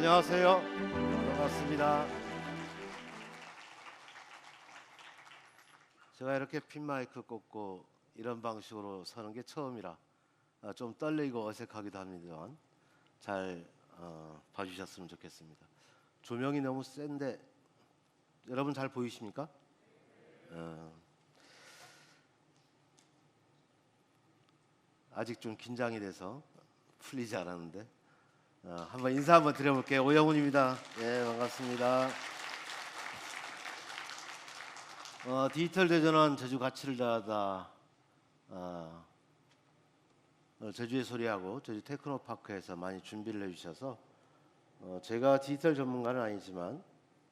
안녕하세요. 반갑습니다. 제가 이렇게 핀 마이크 꽂고 이런 방식으로 서는 게 처음이라 좀 떨리고 어색하기도 합니다만 잘 봐주셨으면 좋겠습니다. 조명이 너무 센데 여러분 잘 보이십니까? 아직 좀 긴장이 돼서 풀리지 않았는데 한번 인사 한번 드려볼게요. 오영훈입니다. 예, 반갑습니다. 디지털 대전환 제주 가치를 다하다 제주의 소리하고 제주 테크노파크에서 많이 준비를 해주셔서 제가 디지털 전문가는 아니지만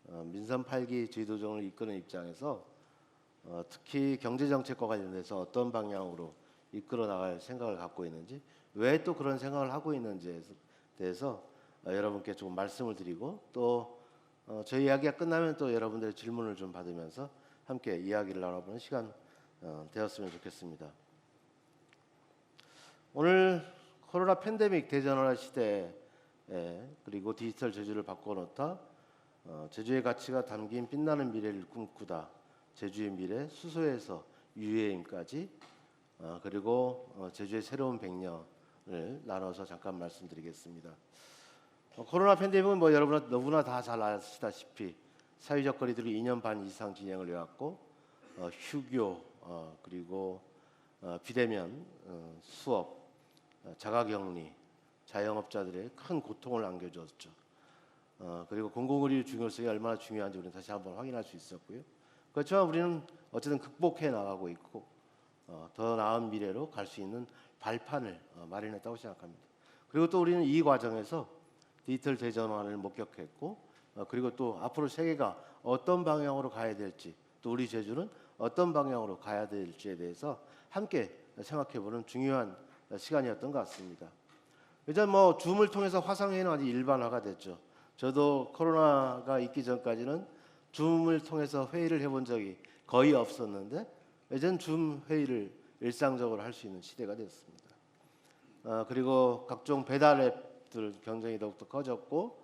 민선 8기 제도정을 이끄는 입장에서 특히 경제정책과 관련돼서 어떤 방향으로 이끌어 나갈 생각을 갖고 있는지, 왜 또 그런 생각을 하고 있는지에 대해서 여러분께 조금 말씀을 드리고, 또 저희 이야기가 끝나면 또 여러분들의 질문을 좀 받으면서 함께 이야기를 나눠보는 시간 되었으면 좋겠습니다. 오늘 코로나 팬데믹 대전환 시대에 그리고 디지털 제주를 바꿔놓다, 제주의 가치가 담긴 빛나는 미래를 꿈꾸다, 제주의 미래 수소에서 유해임까지, 그리고 제주의 새로운 100년을 나눠서 잠깐 말씀드리겠습니다. 코로나 팬데믹은 뭐 여러분 너무나 다 잘 아시다시피 사회적 거리두기 2년 반 이상 진행을 해왔고, 휴교, 그리고 비대면 수업, 자가격리, 자영업자들의 큰 고통을 안겨주었죠. 그리고 공공의료 중요성이 얼마나 중요한지 우리는 다시 한번 확인할 수 있었고요. 그렇지만 우리는 어쨌든 극복해 나가고 있고, 더 나은 미래로 갈 수 있는 발판을 마련했다고 생각합니다. 그리고 또 우리는 이 과정에서 디지털 대전환을 목격했고, 그리고 또 앞으로 세계가 어떤 방향으로 가야 될지, 또 우리 제주는 어떤 방향으로 가야 될지에 대해서 함께 생각해보는 중요한 시간이었던 것 같습니다. 이제 뭐 줌을 통해서 화상회의는 아주 일반화가 됐죠. 저도 코로나가 있기 전까지는 줌을 통해서 회의를 해본 적이 거의 없었는데, 이제는 줌 회의를 일상적으로 할 수 있는 시대가 됐습니다. 그리고 각종 배달 앱들 경쟁이 더욱더 커졌고,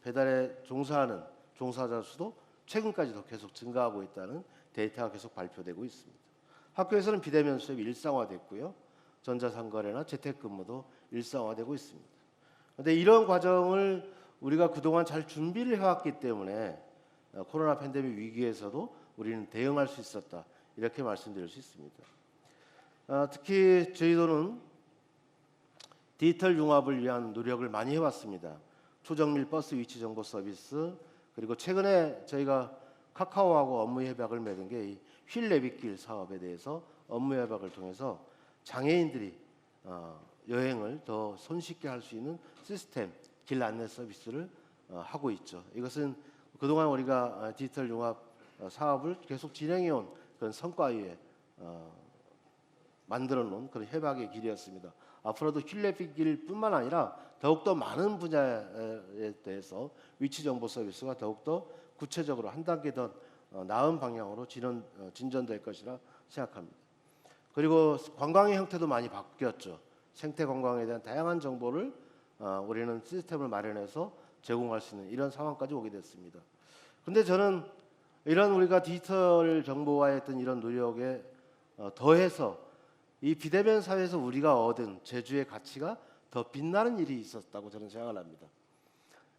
배달에 종사하는 종사자 수도 최근까지도 계속 증가하고 있다는 데이터가 계속 발표되고 있습니다. 학교에서는 비대면 수업이 일상화됐고요. 전자상거래나 재택근무도 일상화되고 있습니다. 그런데 이런 과정을 우리가 그동안 잘 준비를 해왔기 때문에 코로나 팬데믹 위기에서도 우리는 대응할 수 있었다, 이렇게 말씀드릴 수 있습니다. 특히 저희도는 디지털 융합을 위한 노력을 많이 해왔습니다. 초정밀 버스 위치 정보 서비스, 그리고 최근에 저희가 카카오하고 업무 협약을 맺은 게 이 휠 내비길 사업에 대해서 업무 협약을 통해서 장애인들이 여행을 더 손쉽게 할 수 있는 시스템 길 안내 서비스를 하고 있죠. 이것은 그동안 우리가 디지털 융합 사업을 계속 진행해온 그런 성과 위에 만들어 놓은 그런 협약의 길이었습니다. 앞으로도 휠내비길뿐만 아니라 더욱더 많은 분야에 대해서 위치 정보 서비스가 더욱더 구체적으로 한 단계 더 나은 방향으로 진전될 것이라 생각합니다. 그리고 관광의 형태도 많이 바뀌었죠. 생태 관광에 대한 다양한 정보를 우리는 시스템을 마련해서 제공할 수 있는 이런 상황까지 오게 됐습니다. 그런데 저는 이런 우리가 디지털 정보화의 어떤 이런 노력에 더해서 이 비대면 사회에서 우리가 얻은 제주의 가치가 더 빛나는 일이 있었다고 저는 생각을 합니다.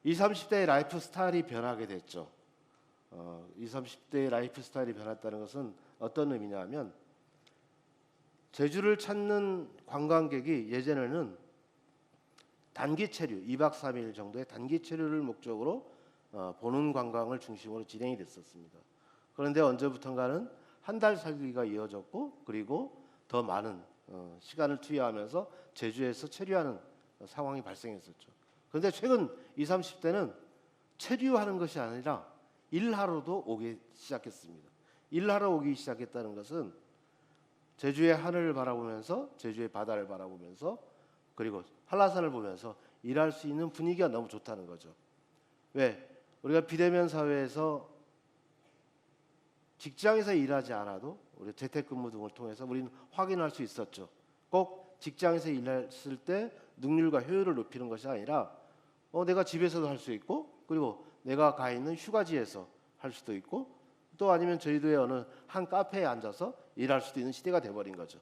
20, 30대의 라이프 스타일이 변하게 됐죠. 20, 30대의 라이프 스타일이 변했다는 것은 어떤 의미냐면, 제주를 찾는 관광객이 예전에는 단기 체류, 2박 3일 정도의 단기 체류를 목적으로 보는 관광을 중심으로 진행이 됐었습니다. 그런데 언제부턴가는 한 달 살기가 이어졌고, 그리고 더 많은 시간을 투여하면서 제주에서 체류하는 상황이 발생했었죠. 그런데 최근 20, 30대는 체류하는 것이 아니라 일하러도 오기 시작했습니다. 일하러 오기 시작했다는 것은 제주의 하늘을 바라보면서, 제주의 바다를 바라보면서, 그리고 한라산을 보면서 일할 수 있는 분위기가 너무 좋다는 거죠. 왜? 우리가 비대면 사회에서 직장에서 일하지 않아도 우리 재택근무 등을 통해서 우리는 확인할 수 있었죠. 꼭 직장에서 일했을 때 능률과 효율을 높이는 것이 아니라 내가 집에서도 할 수 있고, 그리고 내가 가 있는 휴가지에서 할 수도 있고, 또 아니면 저희도의 어느 한 카페에 앉아서 일할 수도 있는 시대가 돼버린 거죠.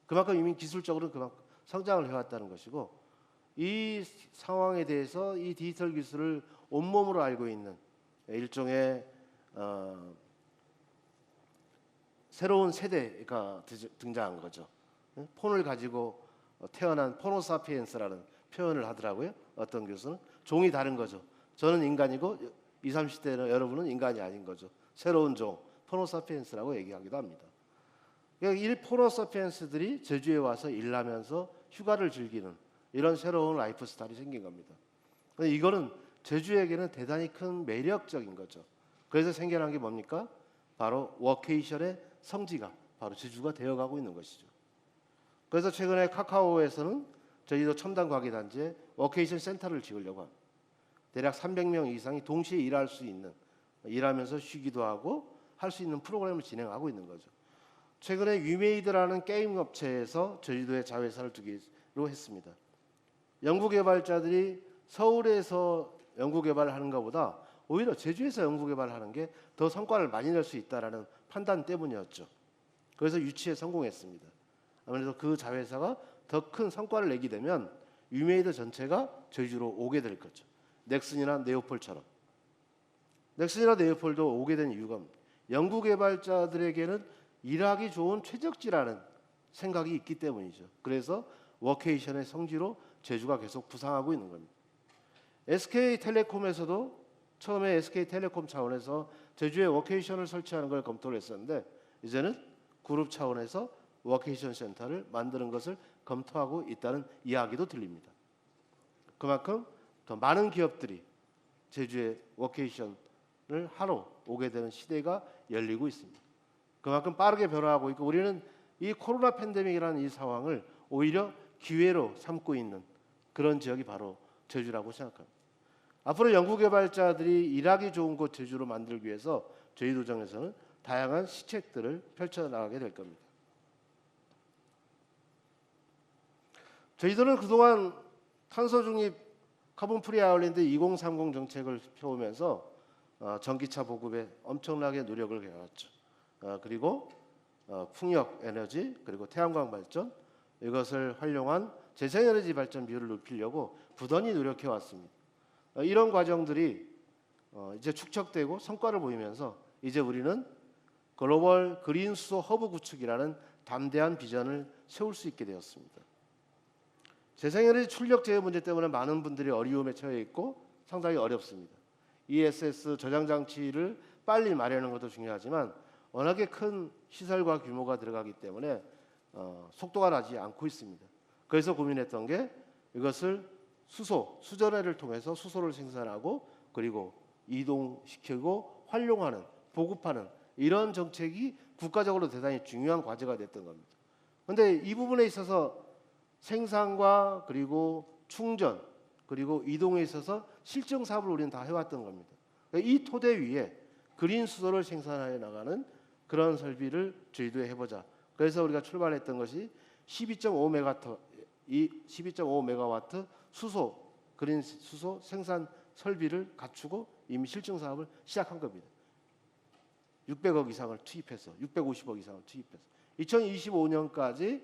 그만큼 이미 기술적으로 그만큼 성장을 해왔다는 것이고, 이 상황에 대해서 이 디지털 기술을 온몸으로 알고 있는 일종의 새로운 세대가 등장한 거죠. 폰을 가지고 태어난 포노사피엔스라는 표현을 하더라고요. 어떤 교수는 종이 다른 거죠. 저는 인간이고 20, 30대는 여러분은 인간이 아닌 거죠. 새로운 종 포노사피엔스라고 얘기하기도 합니다. 이 포노사피엔스들이 제주에 와서 일하면서 휴가를 즐기는 이런 새로운 라이프 스타일이 생긴 겁니다. 이거는 제주에게는 대단히 큰 매력적인 거죠. 그래서 생겨난 게 뭡니까? 바로 워케이션의 성지가 바로 제주가 되어가고 있는 것이죠. 그래서 최근에 카카오에서는 저희도 첨단 과기단지에 워케이션 센터를 지으려고 합니다. 대략 300명 이상이 동시에 일할 수 있는, 일하면서 쉬기도 하고 할 수 있는 프로그램을 진행하고 있는 거죠. 최근에 위메이드라는 게임 업체에서 제주도에 자회사를 두기로 했습니다. 연구 개발자들이 서울에서 연구 개발하는 것보다 오히려 제주에서 연구 개발하는 게 더 성과를 많이 낼 수 있다라는 판단 때문이었죠. 그래서 유치에 성공했습니다. 아무래도 그 자회사가 더 큰 성과를 내게 되면 위메이드 전체가 제주로 오게 될 거죠. 넥슨이나 네오폴처럼. 넥슨이나 네오폴도 오게 된 이유가 연구 개발자들에게는 일하기 좋은 최적지라는 생각이 있기 때문이죠. 그래서 워케이션의 성지로 제주가 계속 부상하고 있는 겁니다. SK텔레콤에서도 처음에 SK텔레콤 차원에서 제주에 워케이션을 설치하는 걸 검토를 했었는데 이제는 그룹 차원에서 워케이션 센터를 만드는 것을 검토하고 있다는 이야기도 들립니다. 그만큼 더 많은 기업들이 제주에 워케이션을 하러 오게 되는 시대가 열리고 있습니다. 그만큼 빠르게 변화하고 있고 우리는 이 코로나 팬데믹이라는 이 상황을 오히려 기회로 삼고 있는 그런 지역이 바로 제주라고 생각합니다. 앞으로 연구개발자들이 일하기 좋은 곳 제주로 만들기 위해서 저희 도정에서는 다양한 시책들을 펼쳐나가게 될 겁니다. 저희들은 그동안 탄소 중립 카본 프리 아일랜드 2030 정책을 펴오면서 전기차 보급에 엄청나게 노력을 해왔죠. 그리고 풍력 에너지 그리고 태양광 발전 이것을 활용한 재생에너지 발전 비율을 높이려고 부단히 노력해 왔습니다. 이런 과정들이 이제 축적되고 성과를 보이면서 이제 우리는 글로벌 그린 수소 허브 구축이라는 담대한 비전을 세울 수 있게 되었습니다. 재생에너지 출력 제어 문제 때문에 많은 분들이 어려움에 처해 있고 상당히 어렵습니다. ESS 저장 장치를 빨리 마련하는 것도 중요하지만 워낙에 큰 시설과 규모가 들어가기 때문에 속도가 나지 않고 있습니다. 그래서 고민했던 게 이것을 수전해를 통해서 수소를 생산하고 그리고 이동시키고 활용하는 보급하는 이런 정책이 국가적으로 대단히 중요한 과제가 됐던 겁니다. 그런데 이 부분에 있어서 생산과 그리고 충전 그리고 이동에 있어서 실증 사업을 우리는 다 해왔던 겁니다. 이 토대 위에 그린 수소를 생산해 나가는 그런 설비를 저희도 해보자. 그래서 우리가 출발했던 것이 12.5메가와트 수소 그린 수소 생산 설비를 갖추고 이미 실증 사업을 시작한 겁니다. 600억 이상을 투입해서 650억 이상을 투입해서 2025년까지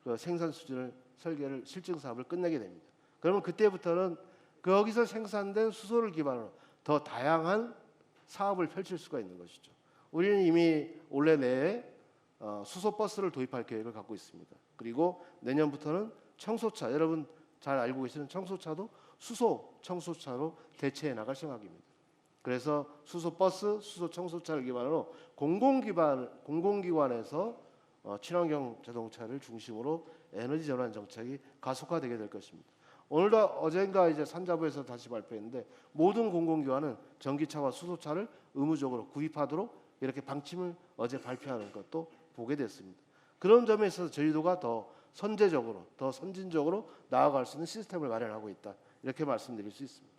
그 생산 수준을 설계를 실증 사업을 끝내게 됩니다. 그러면 그때부터는 거기서 생산된 수소를 기반으로 더 다양한 사업을 펼칠 수가 있는 것이죠. 우리는 이미 올해 내에 수소 버스를 도입할 계획을 갖고 있습니다. 그리고 내년부터는 청소차, 여러분 잘 알고 계시는 청소차도 수소 청소차로 대체해 나갈 생각입니다. 그래서 수소 버스, 수소 청소차를 기반으로 공공기관에서 친환경 자동차를 중심으로 에너지 전환 정책이 가속화되게 될 것입니다. 오늘도 어젠가 이제 산자부에서 다시 발표했는데 모든 공공기관은 전기차와 수소차를 의무적으로 구입하도록 이렇게 방침을 어제 발표하는 것도 보게 됐습니다. 그런 점에 있어서 저희도가 더 선제적으로, 더 선진적으로 나아갈 수 있는 시스템을 마련하고 있다. 이렇게 말씀드릴 수 있습니다.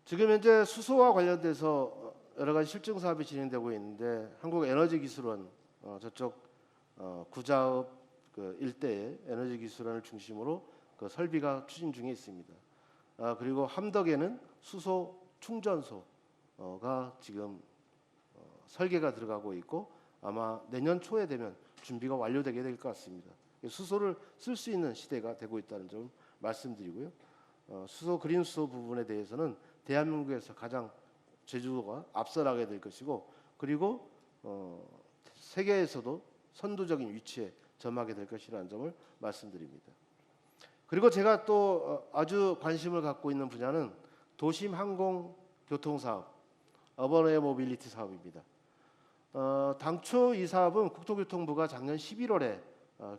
지금 현재 수소와 관련돼서 여러 가지 실증 사업이 진행되고 있는데 한국에너지기술원 저쪽 구자읍 그 일대의 에너지기술원을 중심으로 그 설비가 추진 중에 있습니다. 그리고 함덕에는 수소 충전소가 지금 설계가 들어가고 있고 아마 내년 초에 되면 준비가 완료되게 될 것 같습니다. 수소를 쓸 수 있는 시대가 되고 있다는 점 말씀드리고요. 수소 그린 수소 부분에 대해서는 대한민국에서 가장 제주도가 앞서나가게 될 것이고 그리고 세계에서도 선도적인 위치에 점하게 될 것이라는 점을 말씀드립니다. 그리고 제가 또 아주 관심을 갖고 있는 분야는 도심 항공 교통 사업, 어번 에어 모빌리티 사업입니다. 당초 이 사업은 국토교통부가 작년 11월에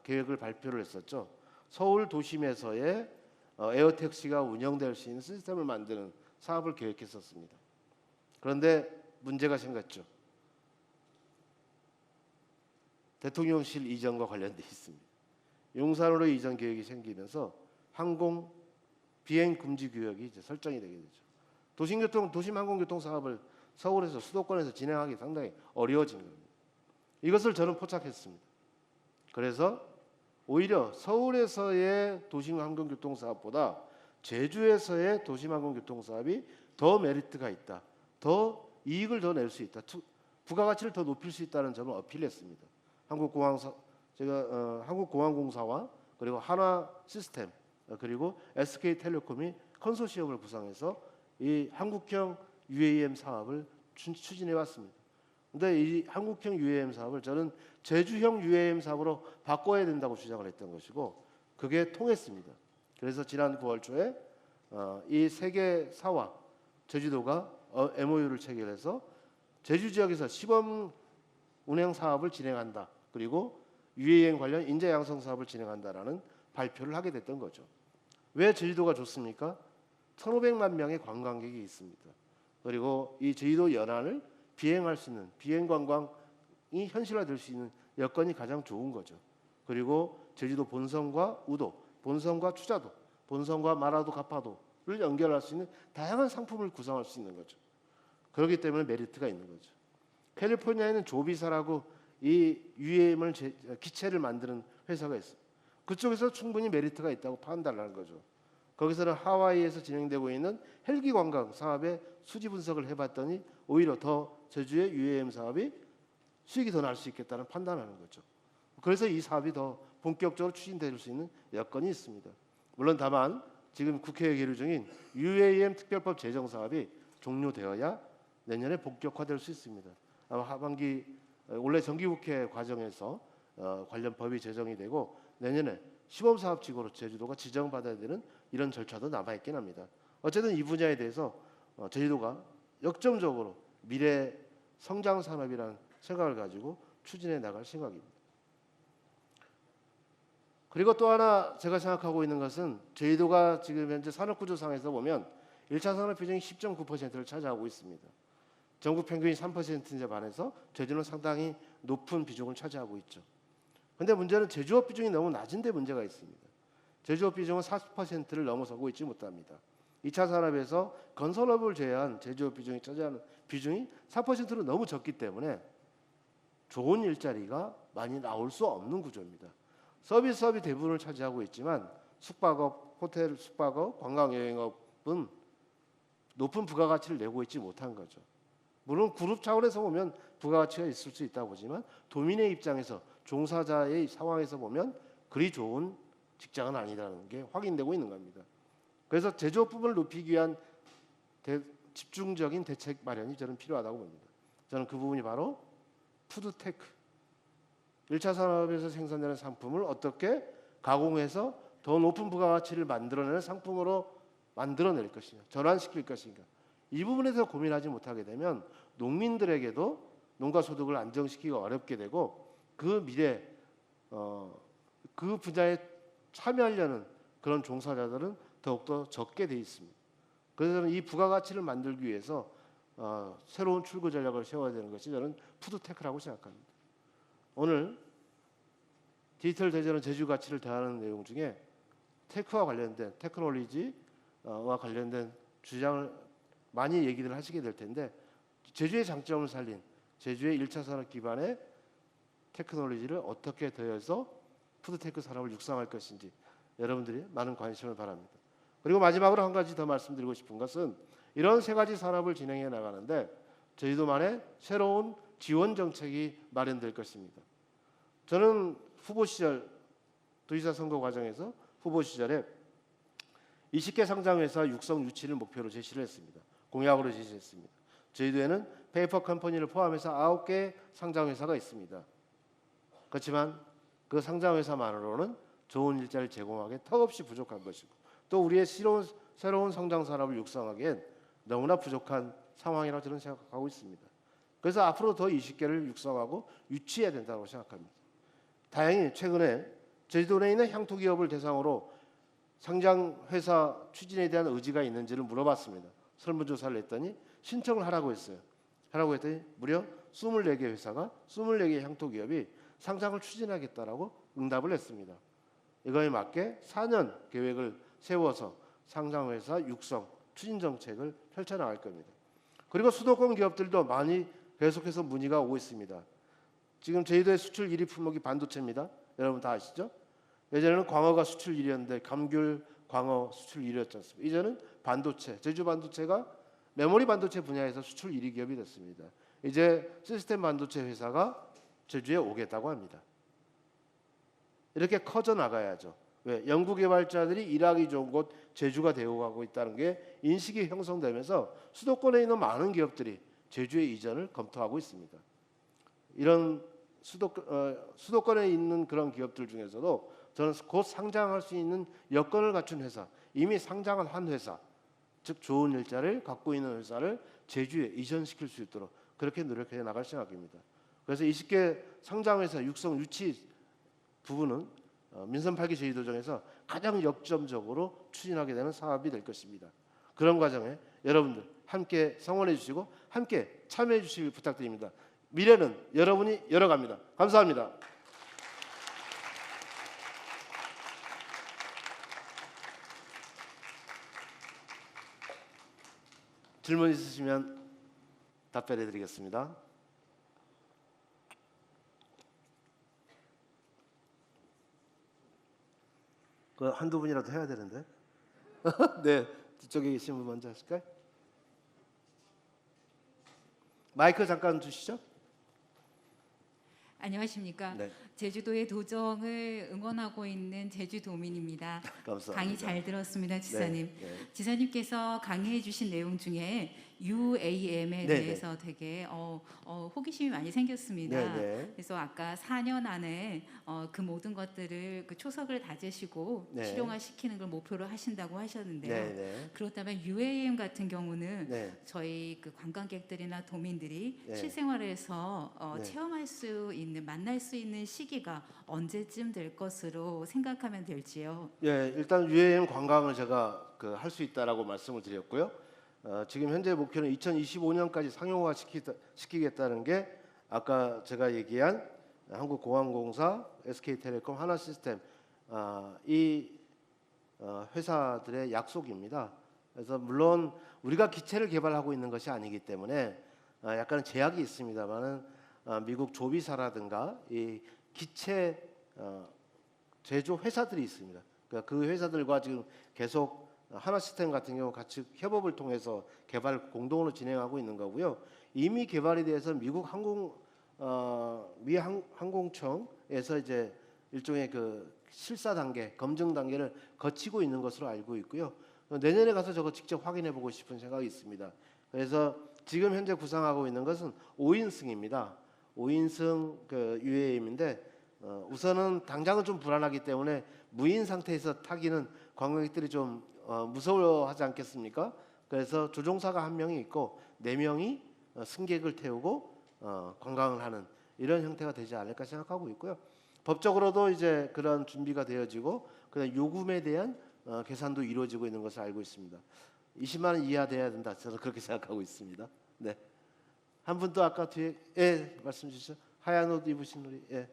계획을 발표를 했었죠. 서울 도심에서의 에어택시가 운영될 수 있는 시스템을 만드는 사업을 계획했었습니다. 그런데 문제가 생겼죠. 대통령실 이전과 관련돼 있습니다. 용산으로 이전 계획이 생기면서 항공 비행 금지 구역이 이제 설정이 되게 되죠. 도심 항공교통 사업을 서울에서 수도권에서 진행하기 상당히 어려워진 겁니다. 이것을 저는 포착했습니다. 그래서 오히려 서울에서의 도심 항공교통 사업보다 제주에서의 도심 항공교통 사업이 더 메리트가 있다. 더 이익을 더 낼 수 있다. 부가가치를 더 높일 수 있다는 점을 어필했습니다. 한국공항공사와 그리고 한화시스템 그리고 SK텔레콤이 컨소시엄을 구성해서 이 한국형 UAM 사업을 추진해 왔습니다. 그런데 이 한국형 UAM 사업을 저는 제주형 UAM 사업으로 바꿔야 된다고 주장을 했던 것이고 그게 통했습니다. 그래서 지난 9월 초에 이 세 개사와 제주도가 MOU를 체결해서 제주 지역에서 시범 운행 사업을 진행한다. 그리고 UAM 관련 인재 양성 사업을 진행한다라는 발표를 하게 됐던 거죠. 왜 제주도가 좋습니까? 1,500만 명의 관광객이 있습니다. 그리고 이 제주도 연안을 비행할 수 있는 비행 관광이 현실화될 수 있는 여건이 가장 좋은 거죠. 그리고 제주도 본선과 우도, 본선과 추자도, 본선과 마라도, 가파도를 연결할 수 있는 다양한 상품을 구성할 수 있는 거죠. 그렇기 때문에 메리트가 있는 거죠. 캘리포니아에는 조비사라고 이 UAM을 기체를 만드는 회사가 있어요. 그쪽에서 충분히 메리트가 있다고 판단을 하는 거죠. 거기서는 하와이에서 진행되고 있는 헬기 관광 사업의 수지 분석을 해봤더니 오히려 더 제주의 UAM 사업이 수익이 더 날 수 있겠다는 판단을 하는 거죠. 그래서 이 사업이 더 본격적으로 추진될 수 있는 여건이 있습니다. 물론 다만 지금 국회에 계류 중인 UAM 특별법 제정 사업이 종료되어야 내년에 본격화될 수 있습니다. 아마 하반기 원래 정기국회 과정에서 관련 법이 제정이 되고 내년에 시범사업지구로 제주도가 지정받아야 되는 이런 절차도 남아있긴 합니다. 어쨌든 이 분야에 대해서 제주도가 역점적으로 미래 성장 산업이라는 생각을 가지고 추진해 나갈 생각입니다. 그리고 또 하나 제가 생각하고 있는 것은 제주도가 지금 현재 산업구조상에서 보면 1차 산업 비중이 10.9%를 차지하고 있습니다. 전국 평균이 3%에 반해서 제주는 상당히 높은 비중을 차지하고 있죠. 그런데 문제는 제조업 비중이 너무 낮은데 문제가 있습니다. 제조업 비중은 40%를 넘어서고 있지 못합니다. 2차 산업에서 건설업을 제외한 제조업 비중이 차지하는 비중이 4%로 너무 적기 때문에 좋은 일자리가 많이 나올 수 없는 구조입니다. 서비스업이 대부분을 차지하고 있지만 숙박업, 호텔 숙박업, 관광여행업은 높은 부가가치를 내고 있지 못한 거죠. 물론 그룹 차원에서 보면 부가가치가 있을 수 있다고 보지만 도민의 입장에서 종사자의 상황에서 보면 그리 좋은 직장은 아니라는 게 확인되고 있는 겁니다. 그래서 제조업 부분을 높이기 위한 집중적인 대책 마련이 저는 필요하다고 봅니다. 저는 그 부분이 바로 푸드테크, 1차 산업에서 생산되는 상품을 어떻게 가공해서 더 높은 부가가치를 만들어내는 상품으로 만들어낼 것이냐, 전환시킬 것인가. 이 부분에서 고민하지 못하게 되면 농민들에게도 농가 소득을 안정시키기가 어렵게 되고 그 미래 그 분야에 참여하려는 그런 종사자들은 더욱더 적게 돼 있습니다. 그래서 저는 이 부가가치를 만들기 위해서 새로운 출구 전략을 세워야 되는 것이 저는 푸드테크라고 생각합니다. 오늘 디지털 대전은 제주 가치를 더하는 내용 중에 테크와 관련된 테크놀로지와 관련된 주장을 많이 얘기를 하시게 될 텐데 제주의 장점을 살린 제주의 1차 산업 기반의 테크놀로지를 어떻게 더해서 푸드테크 산업을 육성할 것인지 여러분들이 많은 관심을 바랍니다. 그리고 마지막으로 한 가지 더 말씀드리고 싶은 것은 이런 세 가지 산업을 진행해 나가는데 제주도만의 새로운 지원 정책이 마련될 것입니다. 저는 후보 시절 도지사 선거 과정에서 후보 시절에 20개 상장회사 육성 유치를 목표로 제시를 했습니다. 공약으로 제시했습니다. 제주도에는 페이퍼 컴퍼니를 포함해서 9개 상장회사가 있습니다. 그렇지만 그 상장회사만으로는 좋은 일자리를 제공하기에 턱없이 부족한 것이고 또 우리의 새로운 성장 산업을 육성하기엔 너무나 부족한 상황이라고 저는 생각하고 있습니다. 그래서 앞으로 더 20개를 육성하고 유치해야 된다고 생각합니다. 다행히 최근에 제주도 내에 있는 향토기업을 대상으로 상장회사 추진에 대한 의지가 있는지를 물어봤습니다. 설문조사를 했더니 신청을 하라고 했어요. 하라고 했더니 무려 24개 회사가 24개 향토기업이 상장을 추진하겠다라고 응답을 했습니다. 이거에 맞게 4년 계획을 세워서 상장회사 육성 추진 정책을 펼쳐나갈 겁니다. 그리고 수도권 기업들도 많이 계속해서 문의가 오고 있습니다. 지금 제주도의 수출 1위 품목이 반도체입니다. 여러분 다 아시죠? 예전에는 광어가 수출 1위였는데 감귤, 광어 수출 1위였지 않습니까? 이제는 반도체, 제주 반도체가 메모리 반도체 분야에서 수출 1위 기업이 됐습니다. 이제 시스템 반도체 회사가 제주에 오겠다고 합니다. 이렇게 커져 나가야죠. 왜? 연구개발자들이 일하기 좋은 곳 제주가 되어가고 있다는 게 인식이 형성되면서 수도권에 있는 많은 기업들이 제주의 이전을 검토하고 있습니다. 이런 수도권에 있는 그런 기업들 중에서도 저는 곧 상장할 수 있는 여건을 갖춘 회사, 이미 상장을 한 회사, 즉 좋은 일자리를 갖고 있는 회사를 제주에 이전시킬 수 있도록 그렇게 노력해 나갈 생각입니다. 그래서 20개 상장회사 육성 유치 부분은 민선 8기 제주도정에서 가장 역점적으로 추진하게 되는 사업이 될 것입니다. 그런 과정에 여러분들 함께 성원해 주시고 함께 참여해 주시길 부탁드립니다. 미래는 여러분이 열어갑니다. 감사합니다. 질문 있으시면 답변해 드리겠습니다. 그 한두 분이라도 해야 되는데. 네, 뒤쪽에 계신 분 먼저 하실까요? 마이크 잠깐 주시죠. 안녕하십니까. 네. 제주도의 도정을 응원하고 있는 제주도민입니다. 감사합니다. 강의 잘 들었습니다, 지사님. 네. 지사님께서 강의해 주신 내용 중에 UAM에 네, 대해서 되게 호기심이 많이 생겼습니다. 네. 그래서 아까 4년 안에 그 모든 것들을 그 초석을 다지시고 네. 실용화시키는 걸 목표로 하신다고 하셨는데요. 네. 그렇다면 UAM 같은 경우는 네. 저희 그 관광객들이나 도민들이 네. 실생활에서 네. 체험할 수 있는, 만날 수 있는 시기가 언제쯤 될 것으로 생각하면 될지요? 예, 일단 UAM 관광을 제가 할 수 있다라고 말씀을 드렸고요. 지금 현재 목표는 2025년까지 상용화 시키겠다는 게 아까 제가 얘기한 한국공항공사, SK텔레콤, 하나시스템 이 회사들의 약속입니다. 그래서 물론 우리가 기체를 개발하고 있는 것이 아니기 때문에 약간 제약이 있습니다만은 미국 조비사라든가 이 기체 제조 회사들이 있습니다. 그러니까 그 회사들과 지금 계속 하나시스템 같은 경우 같이 협업을 통해서 개발 공동으로 진행하고 있는 거고요. 이미 개발에 대해서 미국 미 항공청에서 이제 일종의 그 실사 단계, 검증 단계를 거치고 있는 것으로 알고 있고요. 내년에 가서 저거 직접 확인해 보고 싶은 생각이 있습니다. 그래서 지금 현재 구상하고 있는 것은 5인승입니다. 5인승 그 UAM인데 우선은 당장은 좀 불안하기 때문에 무인 상태에서 타기는 관광객들이 좀 무서워하지 않겠습니까? 그래서 조종사가 한 명이 있고 4명이 승객을 태우고 관광을 하는 이런 형태가 되지 않을까 생각하고 있고요. 법적으로도 이제 그런 준비가 되어지고 그다음 요금에 대한 계산도 이루어지고 있는 것을 알고 있습니다. 20만 원 이하 돼야 된다. 저는 그렇게 생각하고 있습니다. 네. 한 분 또 아까 뒤에 말씀 주시죠. 하얀 옷 입으신 우리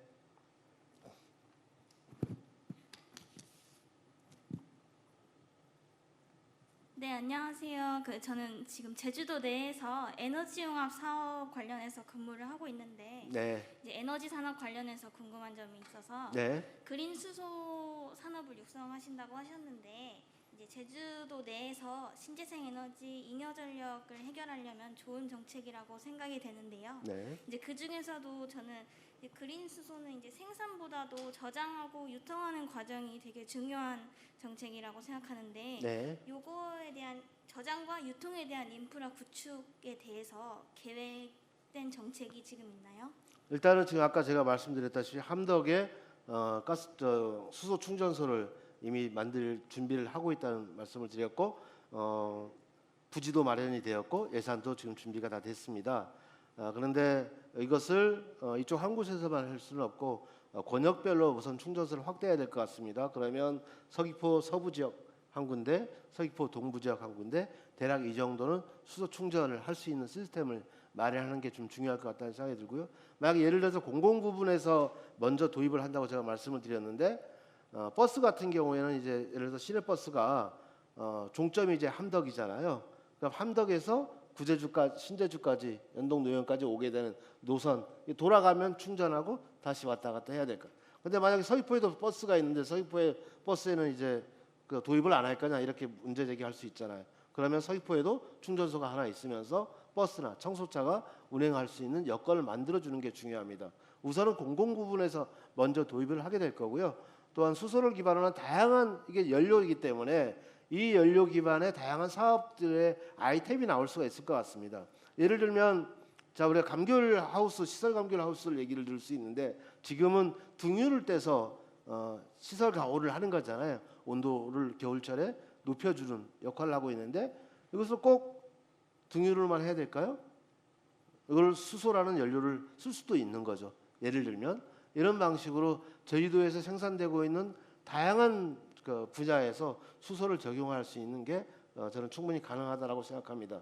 네, 안녕하세요. 저는 지금 제주도 내에서 에너지융합 사업 관련해서 근무를 하고 있는데 네, 이제 에너지 산업 관련해서 궁금한 점이 있어서 네, 그린 수소 산업을 육성하신다고 하셨는데 이제 제주도 내에서 신재생 에너지 잉여 전력을 해결하려면 좋은 정책이라고 생각이 되는데요. 네, 이제 그 중에서도 저는 이제 그린 수소는 이제 생산보다도 저장하고 유통하는 과정이 되게 중요한 정책이라고 생각하는데 네. 요거에 대한 저장과 유통에 대한 인프라 구축에 대해서 계획된 정책이 지금 있나요? 일단은 지금 아까 제가 말씀드렸다시피 함덕에 수소 충전소를 이미 만들 준비를 하고 있다는 말씀을 드렸고 부지도 마련이 되었고 예산도 지금 준비가 다 됐습니다. 그런데 이것을 이쪽 한 곳에서만 할 수는 없고 권역별로 우선 충전소를 확대해야 될 것 같습니다. 그러면 서귀포 서부 지역 한 군데, 서귀포 동부 지역 한 군데 대략 이 정도는 수소 충전을 할 수 있는 시스템을 마련하는 게 좀 중요할 것 같다는 생각이 들고요. 만약 예를 들어서 공공 부분에서 먼저 도입을 한다고 제가 말씀을 드렸는데 버스 같은 경우에는 이제 예를 들어서 시내버스가 종점이 이제 함덕이잖아요. 그럼 함덕에서 구제주까지 신제주까지 연동노연까지 오게 되는 노선 돌아가면 충전하고 다시 왔다 갔다 해야 될까. 근데 만약에 서귀포에도 버스가 있는데 서귀포에 버스에는 이제 그 도입을 안 할 거냐 이렇게 문제 제기할 수 있잖아요. 그러면 서귀포에도 충전소가 하나 있으면서 버스나 청소차가 운행할 수 있는 여건을 만들어 주는 게 중요합니다. 우선은 공공 부분에서 먼저 도입을 하게 될 거고요. 또한 수소를 기반으로 한 다양한 이게 연료이기 때문에 이 연료 기반의 다양한 사업들의 아이템이 나올 수가 있을 것 같습니다. 예를 들면 자 우리가 감귤 하우스 시설 감귤 하우스를 얘기를 들을 수 있는데 지금은 등유를 떼서 시설 가호를 하는 거잖아요. 온도를 겨울철에 높여주는 역할을 하고 있는데 이것을 꼭 등유를만 해야 될까요? 이걸 수소라는 연료를 쓸 수도 있는 거죠. 예를 들면 이런 방식으로 제주도에서 생산되고 있는 다양한 그 분야에서 수소를 적용할 수 있는 게 저는 충분히 가능하다라고 생각합니다.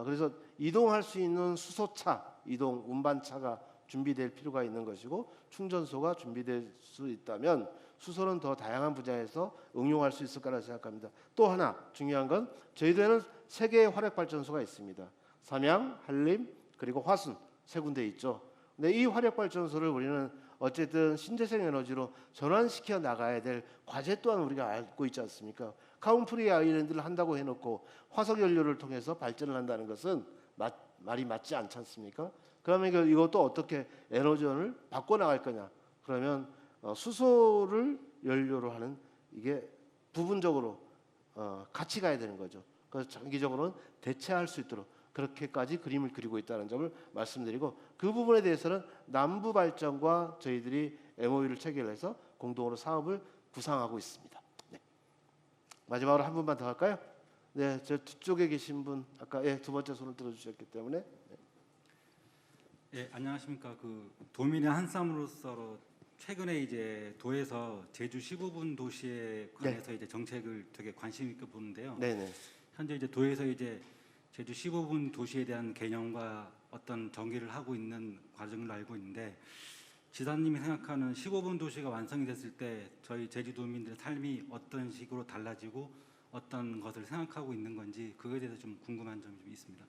그래서 이동할 수 있는 수소차, 이동 운반차가 준비될 필요가 있는 것이고 충전소가 준비될 수 있다면 수소는 더 다양한 분야에서 응용할 수 있을 거라 생각합니다. 또 하나 중요한 건 저희들은 세 개의 화력 발전소가 있습니다. 삼양, 한림 그리고 화순 세 군데 있죠. 근데 이 화력 발전소를 우리는 어쨌든 신재생 에너지로 전환시켜 나가야 될 과제 또한 우리가 알고 있지 않습니까? 카운프리 아일랜드를 한다고 해놓고 화석 연료를 통해서 발전을 한다는 것은 말이 맞지 않지 않습니까? 그러면 이것도 어떻게 에너지원을 바꿔 나갈 거냐? 그러면 수소를 연료로 하는 이게 부분적으로 같이 가야 되는 거죠. 그래서 장기적으로는 대체할 수 있도록 그렇게까지 그림을 그리고 있다는 점을 말씀드리고 그 부분에 대해서는 남부 발전과 저희들이 MOU를 체결해서 공동으로 사업을 구상하고 있습니다. 네. 마지막으로 한 분만 더 할까요? 네, 저 뒤쪽에 계신 분 아까 두 번째 손을 들어주셨기 때문에 예, 안녕하십니까. 그 도민의 한 쌈으로서 최근에 이제 도에서 제주 15분 도시에 관해서 이제 정책을 되게 관심 있게 보는데요. 네네. 현재 이제 도에서 이제 제주 15분 도시에 대한 개념과 어떤 전개를 하고 있는 과정을 알고 있는데 지사님이 생각하는 15분 도시가 완성이 됐을 때 저희 제주도민들의 삶이 어떤 식으로 달라지고 어떤 것을 생각하고 있는 건지 그거에 대해서 좀 궁금한 점이 좀 있습니다.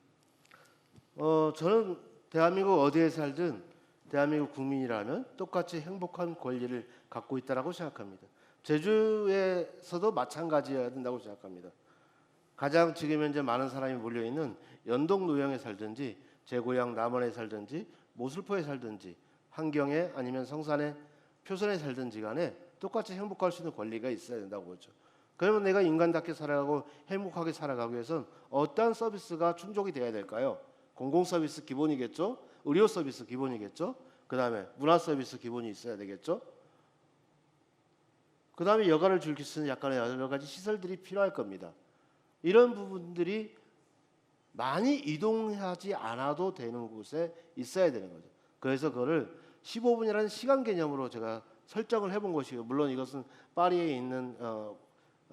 저는 대한민국 어디에 살든 대한민국 국민이라면 똑같이 행복한 권리를 갖고 있다라고 생각합니다. 제주에서도 마찬가지여야 된다고 생각합니다. 가장 지금 현재 많은 사람이 몰려 있는 연동 노영에 살든지 제 고향 남원에 살든지 모슬포에 살든지 한경에 아니면 성산에 표선에 살든지 간에 똑같이 행복할 수 있는 권리가 있어야 된다고 보죠. 그러면 내가 인간답게 살아가고 행복하게 살아가기 위해서는 어떠한 서비스가 충족이 돼야 될까요? 공공 서비스 기본이겠죠. 의료 서비스 기본이겠죠. 그다음에 문화 서비스 기본이 있어야 되겠죠. 그다음에 여가를 즐길 수 있는 약간의 여러 가지 시설들이 필요할 겁니다. 이런 부분들이 많이 이동하지 않아도 되는 곳에 있어야 되는 거죠. 그래서 그거를 15분이라는 시간 개념으로 제가 설정을 해본 것이고 물론 이것은 파리에 있는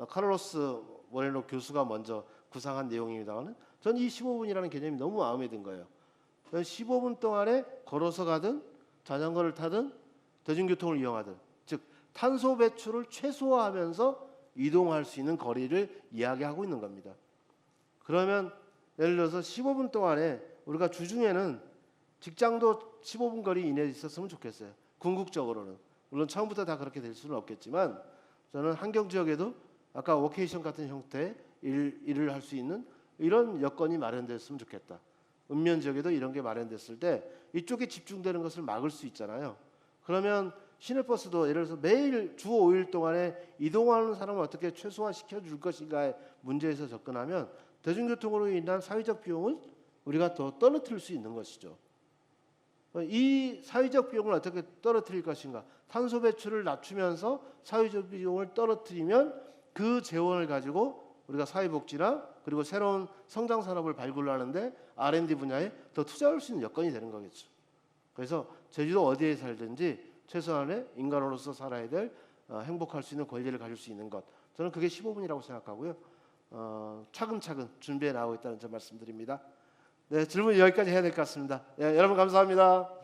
카를로스 모레노 교수가 먼저 구상한 내용입니다만 저는 이 15분이라는 개념이 너무 마음에 든 거예요. 15분 동안에 걸어서 가든 자전거를 타든 대중교통을 이용하든 즉 탄소 배출을 최소화하면서 이동할 수 있는 거리를 이야기하고 있는 겁니다. 그러면 예를 들어서 15분 동안에 우리가 주중에는 직장도 15분 거리 이내에 있었으면 좋겠어요. 궁극적으로는. 물론 처음부터 다 그렇게 될 수는 없겠지만 저는 환경 지역에도 아까 워케이션 같은 형태의 일을 할 수 있는 이런 여건이 마련됐으면 좋겠다. 읍면 지역에도 이런 게 마련됐을 때 이쪽에 집중되는 것을 막을 수 있잖아요. 그러면 시내버스도 예를 들어서 매일 주 5일 동안에 이동하는 사람을 어떻게 최소화시켜 줄 것인가의 문제에서 접근하면 대중교통으로 인한 사회적 비용을 우리가 더 떨어뜨릴 수 있는 것이죠. 이 사회적 비용을 어떻게 떨어뜨릴 것인가? 탄소 배출을 낮추면서 사회적 비용을 떨어뜨리면 그 재원을 가지고 우리가 사회복지나 그리고 새로운 성장 산업을 발굴하는데 R&D 분야에 더 투자할 수 있는 여건이 되는 거겠죠. 그래서 제주도 어디에 살든지 최소한의 인간으로서 살아야 될 행복할 수 있는 권리를 가질 수 있는 것. 저는 그게 15분이라고 생각하고요. 차근차근 준비해 나오고 있다는 점 말씀드립니다. 네, 질문 여기까지 해야 될 것 같습니다. 네, 여러분 감사합니다.